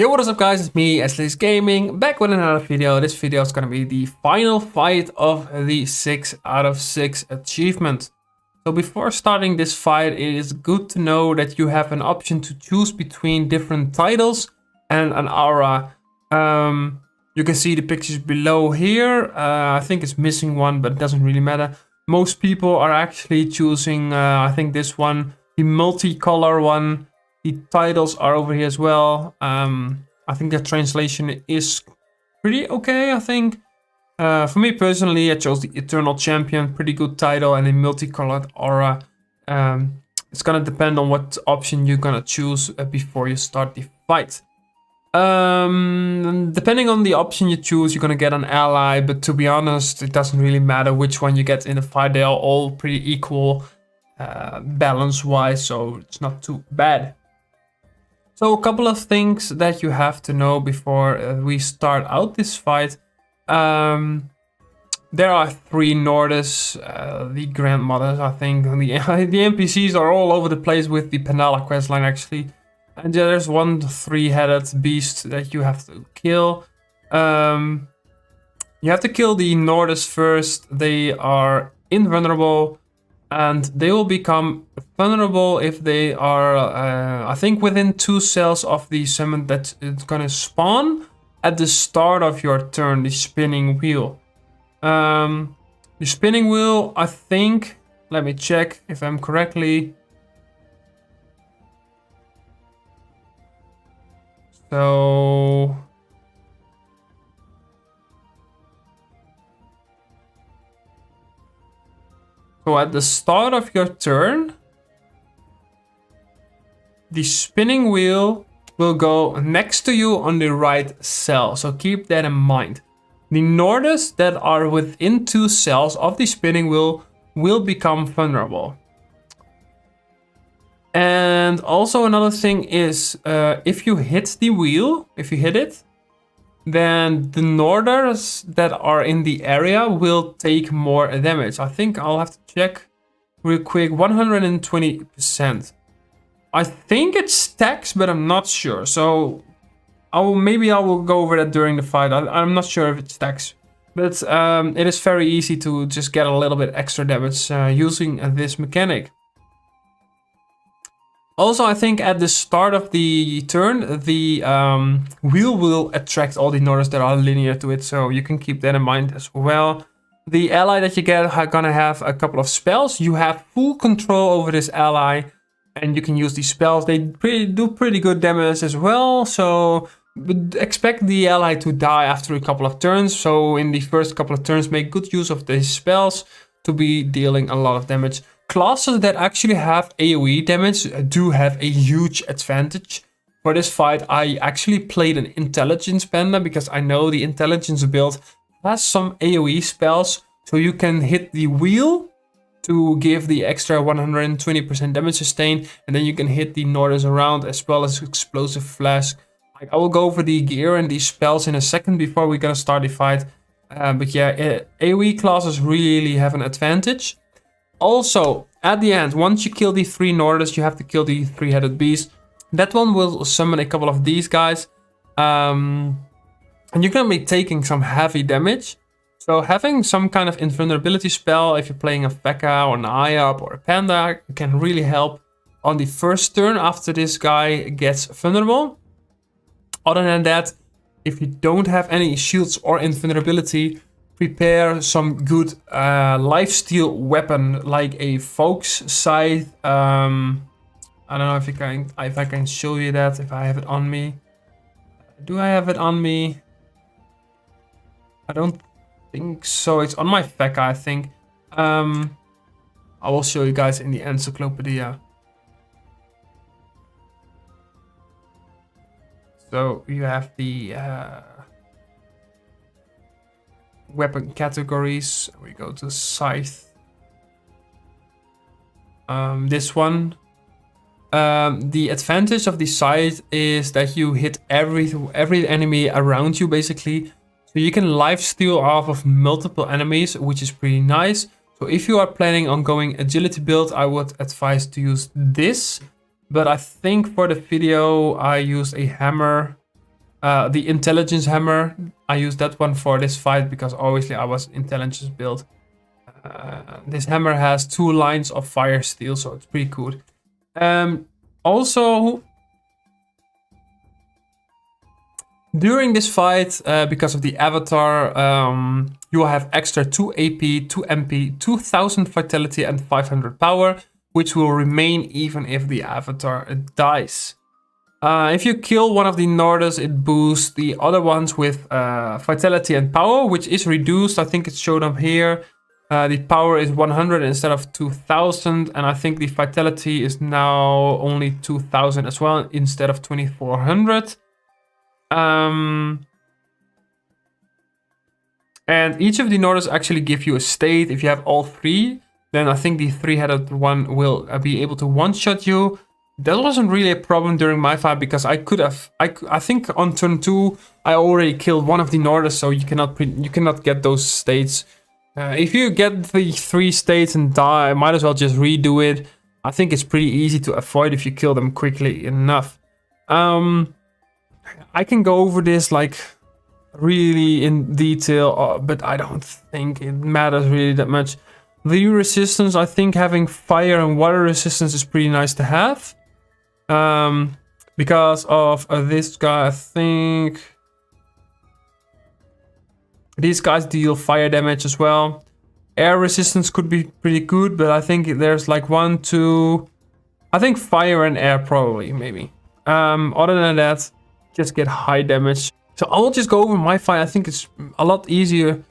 Yo, what is up guys, it's me, Scythe Gaming, back with another video. This video is gonna be the final fight of the 6 out of 6 achievement. So before starting this fight, it is good to know that you have an option to choose between different titles and an aura. You can see the pictures below here. I think it's missing one, but it doesn't really matter. Most people are actually choosing, I think this one, the multicolor one. The titles are over here as well. I think the translation is pretty okay, I think. For me personally, I chose the Eternal Champion, pretty good title, and a multicolored aura. It's gonna depend on what option you're gonna choose before you start the fight. Depending on the option you choose, you're gonna get an ally, but to be honest, it doesn't really matter which one you get in the fight. They are all pretty equal balance-wise, so it's not too bad. So a couple of things that you have to know before we start out this fight. There are 3 Nordes, the grandmothers, I think. The NPCs are all over the place with the Panda questline actually. And there's one 3-headed beast that you have to kill. You have to kill the Nordes first. They are invulnerable. And they will become vulnerable if they are, I think, within 2 cells of the summon that it's gonna spawn at the start of your turn, the spinning wheel. The spinning wheel, I think, let me check if I'm correctly. So at the start of your turn, the spinning wheel will go next to you on the right cell. So keep that in mind. The Nordes that are within 2 cells of the spinning wheel will become vulnerable. And also another thing is, if you hit the wheel, if you hit it, then the Nordes that are in the area will take more damage. I think I'll have to check real quick. 120%. I think it stacks, but I'm not sure. So maybe I will go over that during the fight. I'm not sure if it stacks. But it is very easy to just get a little bit extra damage using this mechanic. Also, I think at the start of the turn, the wheel will attract all the Nordes that are linear to it, so you can keep that in mind as well. The ally that you get are gonna have a couple of spells. You have full control over this ally, and you can use these spells. They do pretty good damage as well, so expect the ally to die after a couple of turns. So in the first couple of turns, make good use of these spells to be dealing a lot of damage. Classes that actually have AoE damage do have a huge advantage. For this fight, I actually played an Intelligence Panda because I know the Intelligence build has some AoE spells. So you can hit the wheel to give the extra 120% damage sustain. And then you can hit the Nordes around as well as Explosive Flash. I will go over the gear and these spells in a second before we're gonna start the fight. But yeah, AoE classes really have an advantage. Also, at the end, once you kill the 3 Nordes, you have to kill the 3-headed beast. That one will summon a couple of these guys. And you're going to be taking some heavy damage. So having some kind of invulnerability spell, if you're playing a P.E.K.K.A. or an IOP or a Panda, can really help on the first turn after this guy gets vulnerable. Other than that, if you don't have any shields or invulnerability, prepare some good lifesteal weapon like a Folks Scythe. I don't know if I can show you that, if I have it on me. Do I have it on me? I don't think so. It's on my P.E.K.K.A, I think. I will show you guys in the encyclopedia. So you have the weapon categories. We go to Scythe. This one. The advantage of the Scythe is that you hit every enemy around you basically. So you can lifesteal off of multiple enemies, which is pretty nice. So if you are planning on going agility build, I would advise to use this. But I think for the video I used a hammer the intelligence hammer. I used that one for this fight because obviously I was intelligence build. This hammer has 2 lines of fire steel, so it's pretty cool. Also, during this fight, because of the avatar, you will have extra 2 AP, 2 MP, 2000 vitality and 500 power, which will remain even if the avatar dies. If you kill one of the Nordes, it boosts the other ones with vitality and power, which is reduced. I think it's shown up here. The power is 100 instead of 2000, and I think the vitality is now only 2000 as well instead of 2400. And each of the Nordes actually give you a state. If you have all 3, then I think the 3-headed one will be able to one-shot you. That wasn't really a problem during my fight because I could have. I think on turn 2 I already killed one of the Nordes, so you cannot get those states. If you get the 3 states and die, might as well just redo it. I think it's pretty easy to avoid if you kill them quickly enough. I can go over this like really in detail, but I don't think it matters really that much. The resistance, I think having fire and water resistance is pretty nice to have. Because of this guy, I think these guys deal fire damage as well. Air resistance could be pretty good, but I think there's like 1, 2... I think fire and air probably, maybe. Other than that, just get high damage. So I'll just go over my fight. I think it's a lot easier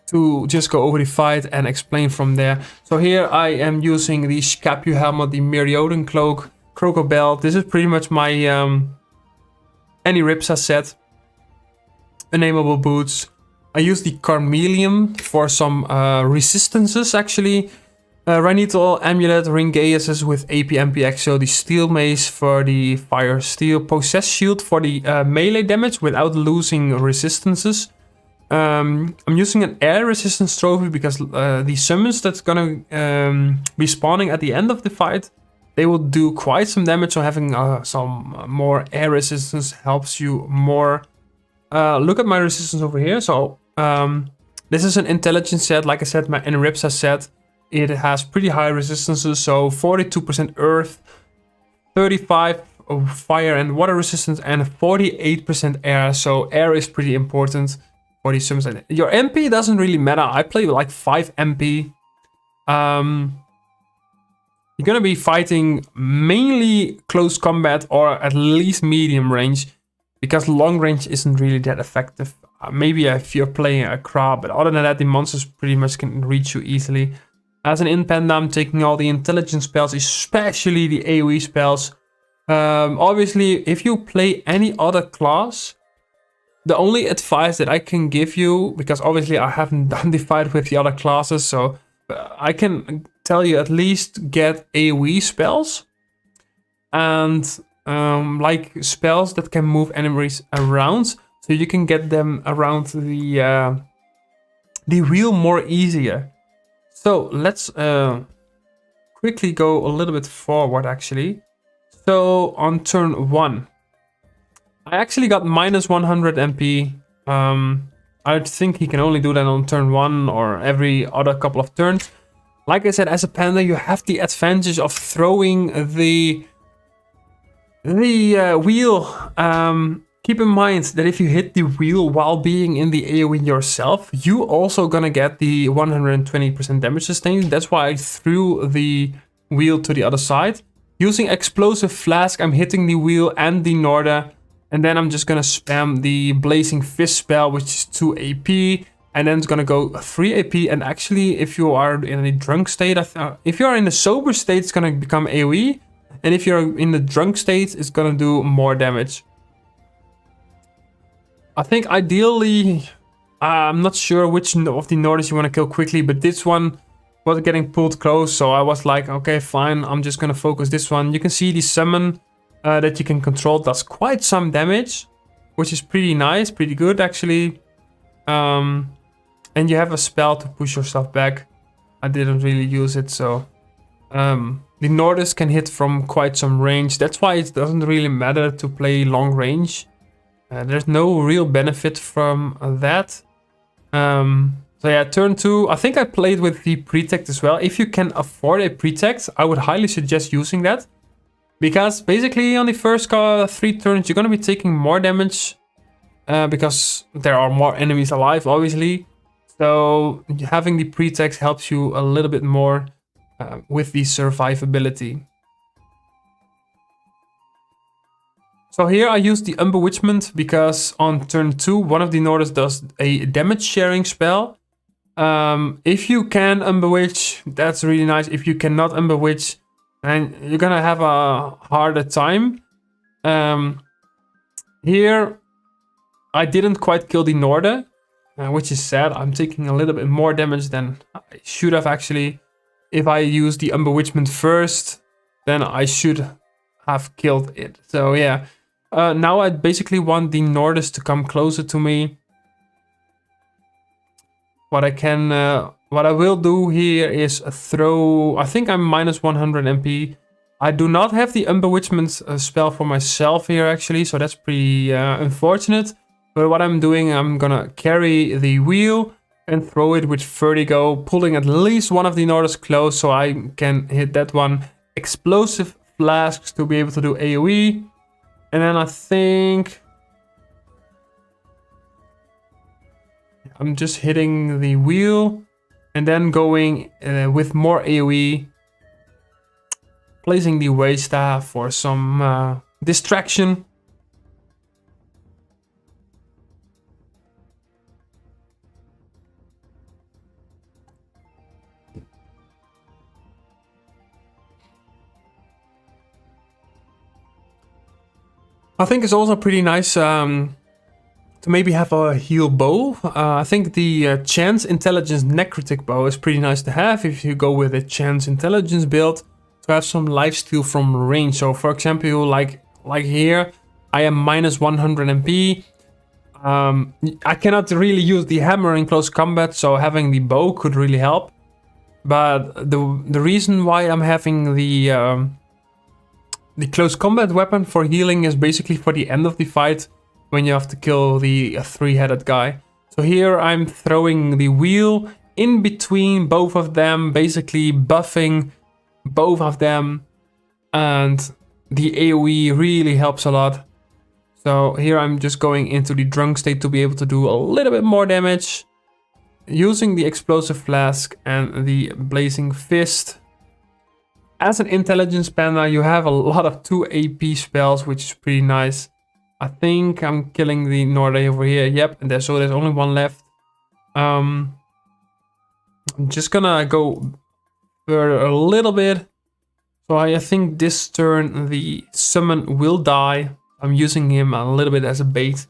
to just go over the fight and explain from there. So here I am using the Scapu helmet, the Merioden cloak, Croco belt. This is pretty much my Any-Ripsa set. Unnameable boots. I use the Carmelium for some resistances actually. Rhinital Amulet, Ringaeus with AP MPX, so the Steel Mace for the Fire Steel, Possess Shield for the melee damage without losing resistances. I'm using an Air Resistance Trophy because the summons that's gonna be spawning at the end of the fight, they will do quite some damage, so having some more Air Resistance helps you more. Look at my resistance over here. So this is an intelligence set, like I said, my Enripsa set. It has pretty high resistances, so 42% earth, 35 fire and water resistance, and 48% air. So air is pretty important for these summons. Your MP doesn't really matter. I play like 5 MP. You're gonna be fighting mainly close combat or at least medium range, because long range isn't really that effective. Maybe if you're playing a crab, but other than that, the monsters pretty much can reach you easily. As an Panda, I'm taking all the intelligence spells, especially the AoE spells. Obviously, if you play any other class, the only advice that I can give you, because obviously I haven't done the fight with the other classes, so I can tell you at least get AoE spells. And like spells that can move enemies around, so you can get them around the wheel more easier. So let's quickly go a little bit forward actually. So on turn 1, I actually got minus 100 MP. I think he can only do that on turn 1 or every other couple of turns. Like I said, as a Panda, you have the advantage of throwing the wheel. Keep in mind that if you hit the wheel while being in the AoE yourself, you also gonna get the 120% damage sustained. That's why I threw the wheel to the other side. Using Explosive Flask, I'm hitting the wheel and the Norde, and then I'm just gonna spam the Blazing Fist spell, which is 2 AP, and then it's gonna go 3 AP. And actually, if you are in a drunk state, if you are in a sober state, it's gonna become AoE, and if you're in the drunk state, it's gonna do more damage. I think ideally, I'm not sure which of the Nordes you want to kill quickly, but this one was getting pulled close, so I was like, okay, fine, I'm just gonna focus this one. You can see the summon that you can control does quite some damage, which is pretty nice, pretty good actually. And you have a spell to push yourself back. I didn't really use it, so the Nordes can hit from quite some range. That's why it doesn't really matter to play long range. There's no real benefit from that. So yeah, turn 2, I think I played with the protect as well. If you can afford a protect, I would highly suggest using that. Because basically on the first 3 turns, you're going to be taking more damage. Because there are more enemies alive, obviously. So having the protect helps you a little bit more with the survivability. So here I use the Unbewitchment because on turn 2, one of the Nordes does a damage sharing spell. If you can Unbewitch, that's really nice. If you cannot Unbewitch, then you're gonna have a harder time. Here, I didn't quite kill the Norde, which is sad. I'm taking a little bit more damage than I should have actually. If I use the Unbewitchment first, then I should have killed it. So yeah. Now I basically want the Nordes to come closer to me. What I will do here is throw. I think I'm minus 100 MP. I do not have the Unbewitchment spell for myself here actually, so that's pretty unfortunate. But what I'm doing, I'm gonna carry the wheel and throw it with Vertigo, pulling at least one of the Nordes close so I can hit that one. Explosive Flasks to be able to do AoE. And then I think I'm just hitting the wheel and then going with more AoE, placing the Wave Staff for some distraction. I think it's also pretty nice to maybe have a heal bow. I think the Chance Intelligence Necrotic bow is pretty nice to have if you go with a Chance Intelligence build to have some lifesteal from range. So for example, like here, I am minus 100 MP. I cannot really use the hammer in close combat, so having the bow could really help. But the reason why I'm having the close combat weapon for healing is basically for the end of the fight when you have to kill the 3-headed guy. So here I'm throwing the wheel in between both of them, basically buffing both of them, and the AoE really helps a lot. So here I'm just going into the drunk state to be able to do a little bit more damage, using the Explosive Flask and the Blazing Fist. As an Intelligence Panda, you have a lot of 2 AP spells, which is pretty nice. I think I'm killing the Norde over here. Yep, and so there's only one left. I'm just gonna go further a little bit. So I think this turn the summon will die. I'm using him a little bit as a bait.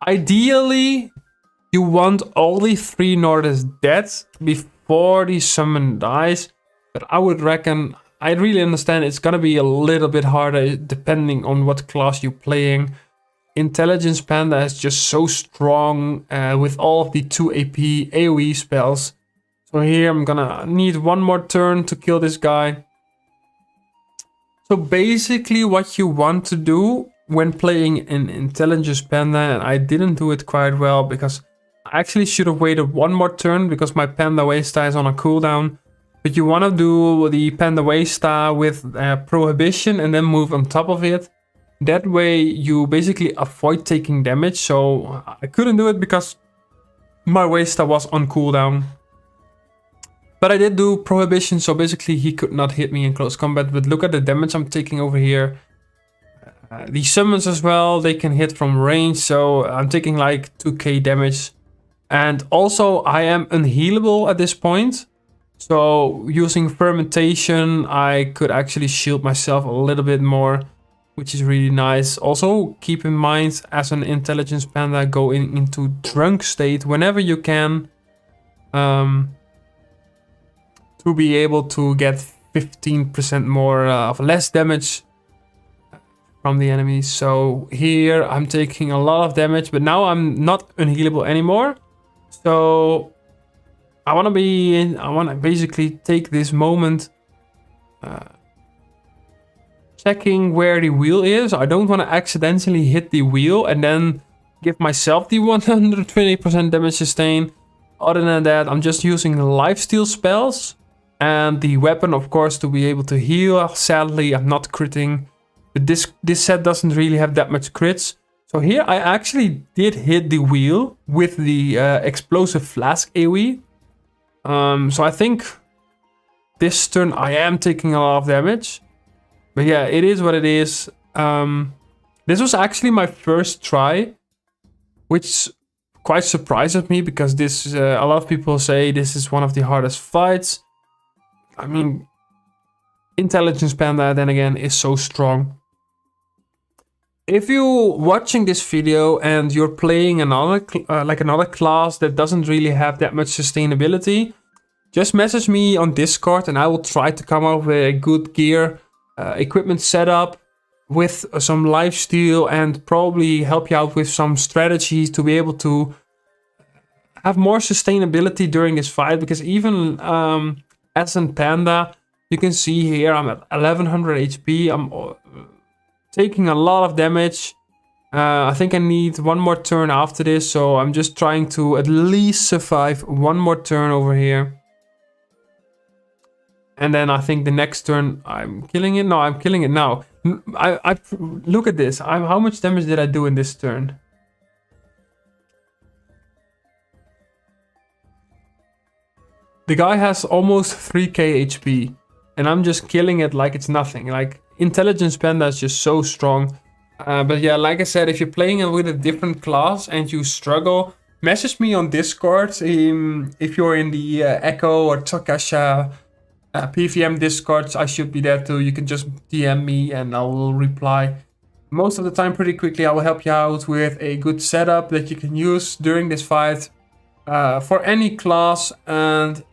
Ideally, you want all the 3 Nordes dead before the summon dies, but I would reckon, I really understand it's gonna be a little bit harder depending on what class you're playing. Intelligence Panda is just so strong with all of the 2 AP AoE spells. So here I'm gonna need one more turn to kill this guy. So basically what you want to do when playing an Intelligence Panda, and I didn't do it quite well because I actually should have waited one more turn because my Panda Waystar is on a cooldown. But you want to do the Panda Waystar with Prohibition and then move on top of it. That way you basically avoid taking damage. So I couldn't do it because my Waystar was on cooldown. But I did do Prohibition, so basically he could not hit me in close combat. But look at the damage I'm taking over here. The summons as well, they can hit from range. So I'm taking like 2k damage. And also I am unhealable at this point. So using Fermentation, I could actually shield myself a little bit more, which is really nice. Also keep in mind, as an Intelligence Panda, go into drunk state whenever you can. To be able to get 15% more of less damage from the enemies. So here I'm taking a lot of damage, but now I'm not unhealable anymore. So I want to basically take this moment checking where the wheel is. I don't want to accidentally hit the wheel and then give myself the 120% damage sustain. Other than that, I'm just using lifesteal spells and the weapon, of course, to be able to heal. Sadly, I'm not critting, but this set doesn't really have that much crits. So here I actually did hit the wheel with the explosive flask AoE. So I think this turn I am taking a lot of damage. But yeah, it is what it is. This was actually my first try, which quite surprises me because this a lot of people say this is one of the hardest fights. I mean, Intelligence Panda then again is so strong. If you're watching this video and you're playing another class that doesn't really have that much sustainability, just message me on Discord and I will try to come up with a good gear equipment setup with some lifesteal and probably help you out with some strategies to be able to have more sustainability during this fight. Because even isnt Panda, you can see here I'm at 1100 HP. I'm taking a lot of damage. I think I need one more turn after this, so I'm just trying to at least survive one more turn over here. And then I think the next turn I'm killing it. No, I'm killing it now. I look at this. How much damage did I do in this turn? The guy has almost 3k HP and I'm just killing it like it's nothing. Like, Intelligence Panda is just so strong. But yeah, like I said, if you're playing it with a different class and you struggle, message me on Discord. If you're in the Echo or Takasha PVM Discords, I should be there too. You can just DM me and I will reply. Most of the time, pretty quickly, I will help you out with a good setup that you can use during this fight for any class. And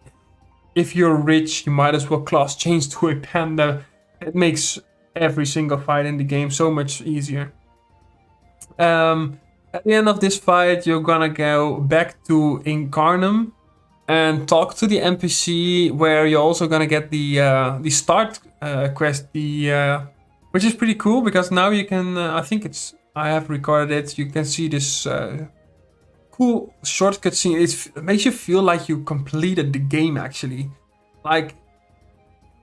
if you're rich, you might as well class change to a Panda. It makes every single fight in the game so much easier. At the end of this fight, you're gonna go back to Incarnum and talk to the NPC, where you're also gonna get the start quest, which is pretty cool because now you can. I have recorded it. You can see this cool shortcut scene. It makes you feel like you completed the game actually. Like,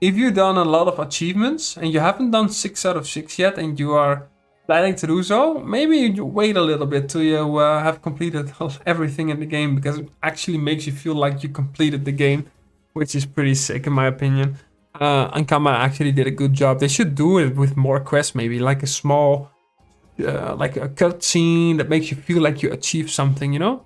if you've done a lot of achievements and you haven't done 6 out of 6 yet and you are planning to do so, maybe you wait a little bit till you have completed everything in the game, because it actually makes you feel like you completed the game, which is pretty sick in my opinion. Ankama actually did a good job. They should do it with more quests, maybe like a small, like a cutscene that makes you feel like you achieved something, you know?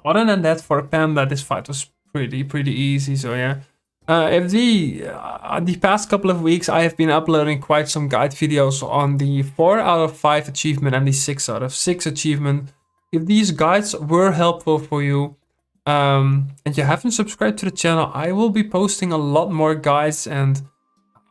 Other than that, for Panda, this fight was pretty easy, so yeah. The past couple of weeks, I have been uploading quite some guide videos on the 4 out of 5 achievement and the 6 out of 6 achievement. If these guides were helpful for you, and you haven't subscribed to the channel, I will be posting a lot more guides and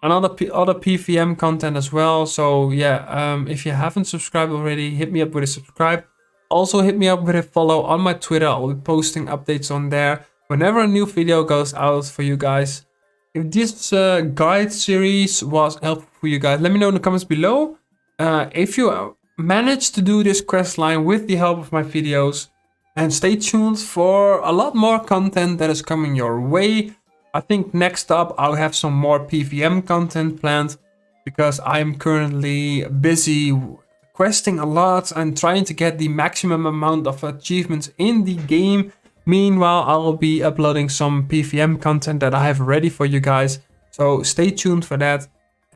other PVM content as well. So yeah, if you haven't subscribed already, hit me up with a subscribe. Also hit me up with a follow on my Twitter. I'll be posting updates on there whenever a new video goes out for you guys. If this guide series was helpful for you guys, let me know in the comments below. If you managed to do this quest line with the help of my videos, and stay tuned for a lot more content that is coming your way. I think next up I'll have some more PVM content planned, because I'm currently busy questing a lot and trying to get the maximum amount of achievements in the game. Meanwhile, I will be uploading some PVM content that I have ready for you guys. So stay tuned for that.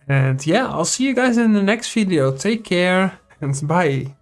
And yeah, I'll see you guys in the next video. Take care and bye.